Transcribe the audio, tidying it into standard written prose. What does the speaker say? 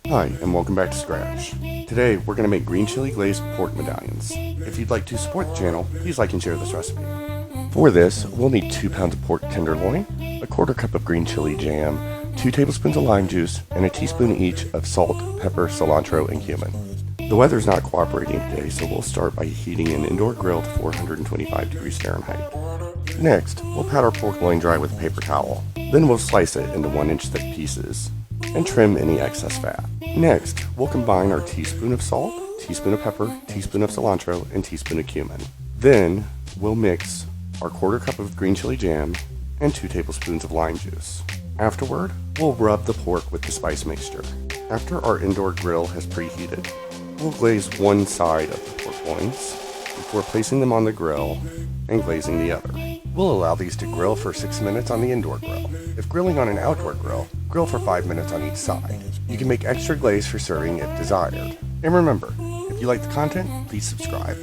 Hi, and welcome back to Scratch. Today, we're going to make green chili glazed pork medallions. If you'd like to support the channel, please like and share this recipe. For this, we'll need 2 pounds of pork tenderloin, a quarter cup of green chili jam, 2 tablespoons of lime juice, and a teaspoon each of salt, pepper, cilantro, and cumin. The weather's not cooperating today, so we'll start by heating an indoor grill to 425 degrees Fahrenheit. Next, we'll pat our pork loin dry with a paper towel. Then we'll slice it into 1-inch thick pieces and trim any excess fat. Next, we'll combine our teaspoon of salt, teaspoon of pepper, teaspoon of cilantro, and teaspoon of cumin. Then, we'll mix our quarter cup of green chili jam and 2 tablespoons of lime juice. Afterward, we'll rub the pork with the spice mixture. After our indoor grill has preheated, we'll glaze one side of the pork loins before placing them on the grill and glazing the other. We'll allow these to grill for 6 minutes on the indoor grill. If grilling on an outdoor grill, grill for 5 minutes on each side. You can make extra glaze for serving if desired. And remember, if you like the content, please subscribe.